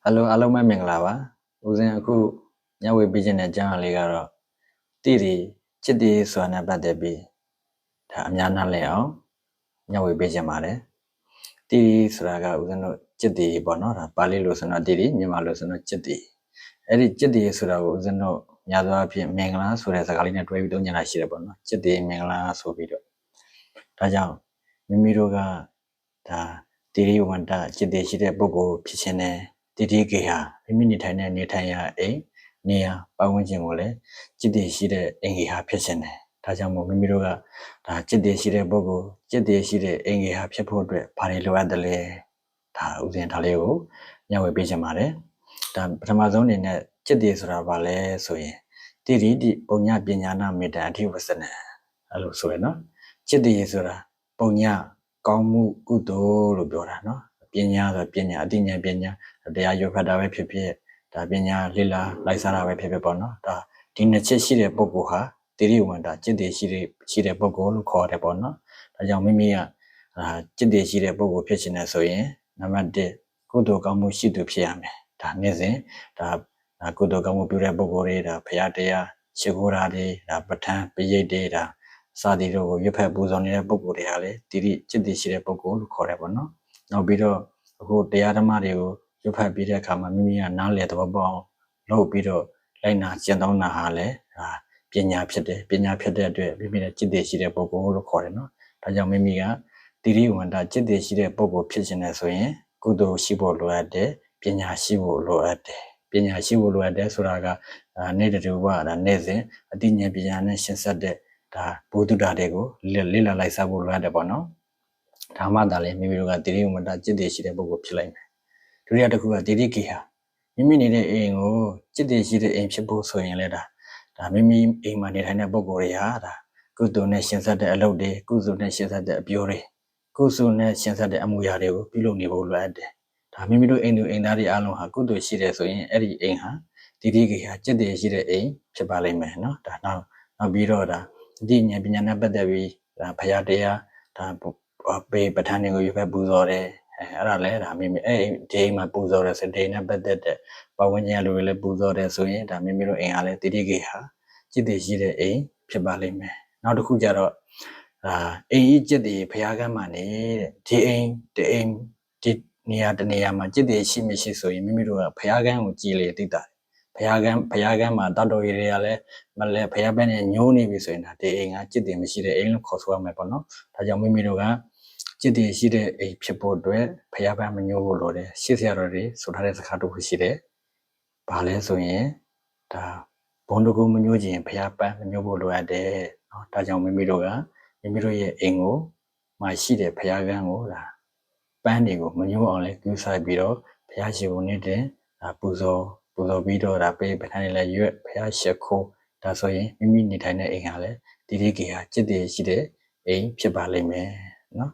Hello, hello မင်္ဂလာပါဦးစင်အခုညဝေပေးခြင်းတဲ့အကြောင်းအလေးကတော့တိတိချစ်တည်ဆိုတာနဲ့ပတ်သက်ပြီးဒါအများနားလည်အောင်ညဝေပေးခြင်းပါတယ်တိတိဆိုတာကဦးစင်တို့ချစ်တည်ပေါ့နော်ဒါပါဠိလိုဆိုတော့တိတိမြန်မာလိုဆိုတော့ချစ်တည်အဲ့ဒီချစ်တည်ဆိုတာကိုဦးစင်တို့များသောအားဖြင့်မင်္ဂလာဆိုတဲ့စကားလေးနဲ့တွဲပြီးသုံးကြတာရှိတယ်ပေါ့နော်ချစ်တည်မင်္ဂလာဆိုပြီးတော့ဒါကြောင့်မိမိတို့ကဒါတိတိဝန္တချစ်တည်ရှိတဲ့ပုဂ္ဂိုလ်ဖြစ်ခြင်းနဲ့တိတိကေဟာမိမိနေထိုင်တဲ့နေထိုင်ရာအိမ်နေရာပတ်ဝန်းကျင်ကိုလည်းจิตတည်ရှိတဲ့အင်္ဂေဟာဖြစ်ခြင်းတယ်ဒါကြောင့်မို့မိမိတို့ကဒါจิตတည်ရှိတဲ့ပုဂ္ဂိုလ်จิตတည်ရှိတဲ့အင်္ဂေဟာဖြစ်ဖို့အတွက်ဘာတွေလိုအပ်တယ်လဲဒါဥစဉ်ဒါလေးကိုညဝေပေးခြင်းပါတယ်ဒါပထမဆုံးအနေနဲ့จิตတည်ဆိုတာဘာလဲဆိုရင်တိရိတိပုံညပညာနာမေတ္တာအဓိဝဆနအဲ့လိုဆိုရနော်จิตတည်ဆိုတာပုံညကောင်းမှုကုသိုလ်လို့ပြောတာနော်ပညာဆိုပညာအတိညာပညာတရားရွတ်ဖတ်တာပဲဖြစ်ဖြစ်ဒါပညာလေ့လာလိုက်စားတာပဲဖြစ်ဖြစ်ပေါ့နော်ဒါဒီနှစ်ချက်ရှိတဲ့ပုဂ္ဂိုလ်ဟာတိရိဝန္တာจิตတည်ရှိတဲ့ပုဂ္ဂိုလ်လို့ခေါ်တယ်ပေါ့နော်ဒါကြောင့်မိမိကจิตတည်ရှိတဲ့ပုဂ္ဂိုလ်ဖြစ်ခြင်းနဲ့ဆိုရင်နံပါတ်1ကုသိုလ်ကောင်းမှုရှိသူဖြစ်ရမယ်ဒါနေ့စဉ်ဒါကုသိုလ်ကောင်းမှုပြုတဲ့ပုဂ္ဂိုလ်တွေဒါဘုရားတရားရှိခိုးတာတွေဒါပဋ္ဌာန်းပရိတ်တွေဒါစာတီတို့ကိုရွတ်ဖတ်ပူဇော်နေတဲ့ပုဂ္ဂိုလ်တွေဟာလေတိရိจิตတည်ရှိတဲ့ပုဂ္ဂိုလ်လို့ခေါ်တယ်ပေါ့နော်နောက်ပြီးတော့အခုတရားဓမ္မတွေကိုရွတ်ဖတ်ပြီးတဲ့အခါမှာမိမိကနားလည်သဘောပေါက်အောင်လုပ်ပြီးတော့လိုက်နာကျင့်သုံးတာဟာလည်းပညာဖြစ်တယ်ပညာဖြစ်တဲ့အတွက်မိမိရဲ့จิตတည်ရှိတဲ့ပုဂ္ဂိုလ်လို့ခေါ်တယ်နော်ဒါကြောင့်မိမိကတိရိဝန္တာจิตတည်ရှိတဲ့ပုဂ္ဂိုလ်ဖြစ်ခြင်းနဲ့ဆိုရင်ကုသိုလ်ရှိဖို့လိုအပ်တယ်ပညာရှိဖို့လိုအပ်တယ်ပညာရှိဖို့လိုအပ်တယ်ဆိုတာကနေ့တူကဒါနေ့စဉ်အတိညာပညာနဲ့ရှင်းဆက်တဲ့ဒါဘုဒ္ဓတာတွေကိုလေ့လာလိုက်စားဖို့လိုအပ်တယ်ပေါ့နော်ဒါမှသာလေမိမိတို့ကတိရိဝန္တာจิตတည်ရှိတဲ့ပုဂ္ဂိုလ်ဖြစ်လိုက်မယ်ဒုတိယတစ်ခုကတိရိကေဟာမိမိနေတဲ့အိမ်ကိုจิตတည်ရှိတဲ့အိမ်ဖြစ်ဖို့ဆိုရင်လည်းဒါမိမိအိမ်မှာနေထိုင်တဲ့ပုဂ္ဂိုလ်တွေဟာဒါကုသိုလ်နဲ့ရှင်ဆက်တဲ့အလုပ်တွေကုသိုလ်နဲ့ရှင်ဆက်တဲ့အပြောတွေကုသိုလ်နဲ့ရှင်ဆက်တဲ့အမှုရာတွေကိုပြုလုပ်နေဖို့လိုအပ်တယ်ဒါမိမိတို့အိမ်သူအိမ်သားတွေအားလုံးဟာကုသိုလ်ရှိတယ်ဆိုရင်အဲ့ဒီအိမ်ဟာတိရိကေဟာจิตတည်ရှိတဲ့အိမ်ဖြစ်ပါလိမ့်မယ်နော်ဒါနောက်ပြီးတော့ဒါဒီဉာဏ်ပညာနဲ့ပတ်သက်ပြီးဒါဘုရားတရားဒါပေပဋ္ဌာန်းတွေကိုရွတ်ဖတ်ပူဇော်တယ်အဲ့ဒါလဲဒါမိမိအဲ့ဒီအိမ်မှာပူဇော်တယ်ဆိုတဲ့နဲ့ပတ်သက်တဲ့ပတ်ဝန်းကျင်လူတွေလည်းပူဇော်တယ်ဆိုရင်ဒါမိမိတို့အိမ်ဟာလည်းတိရိကေဟာจิตတည်ရှိတဲ့အိမ်ဖြစ်ပါလိမ့်မယ်နောက်တစ်ခုကျတော့အိမ်ကြီးจิตတည်ဘုရားကမ်းမှာနေတဲ့ဒီအိမ်ဒီနေရာတနေရာမှာจิตတည်ရှိမရှိဆိုရင်မိမိတို့ကဘုရားကမ်းကိုကြည်လေသိတာဘုရားကမ်းမှာတောက်တော်ရည်တွေကလည်းမလဲဘုရားဘက်နဲ့ညှိုးနေပြီဆိုရင်ဒါဒီအိမ်ကจิตတည်မရှိတဲ့အိမ်လို့ခေါ်ဆိုရမယ်ပေါ့နော်ဒါကြောင့်မိမိတို့ကจิตတည်ရှိတဲ့အိမ်ဖြစ်ဖို့အတွက်ဘုရားဘက်မညှိုးဖို့လိုတယ်ရှေ့ဆရာတော်တွေဆိုထားတဲ့စကားတစ်ခုရှိတယ်ဘာလဲဆိုရင်ဒါဘုံတကူမညှိုးခြင်းဘုရားပန်းမညှိုးဖို့လိုအပ်တယ်နော်ဒါကြောင့်မိမိတို့ကမိမိတို့ရဲ့အိမ်ကိုမှရှိတဲ့ဘုရားကမ်းကိုဒါပန်းတွေကိုမညှိုးအောင်လဲပြုဆိုင်ပြီးတော့ဘုရားရှိခိုးနေတဲ့ဒါပူဇော်ပြီးတော့ဒါပေးပဋ္ဌာန်းတွေလည်းရွတ်ဘုရားရှိခိုးဒါဆိုရင်မိမိနေထိုင်တဲ့အိမ်ဟာလည်းတိရိကေဟာจิตတည်ရှိတဲ့အိမ်ဖြစ်ပါလိမ့်မယ်နော်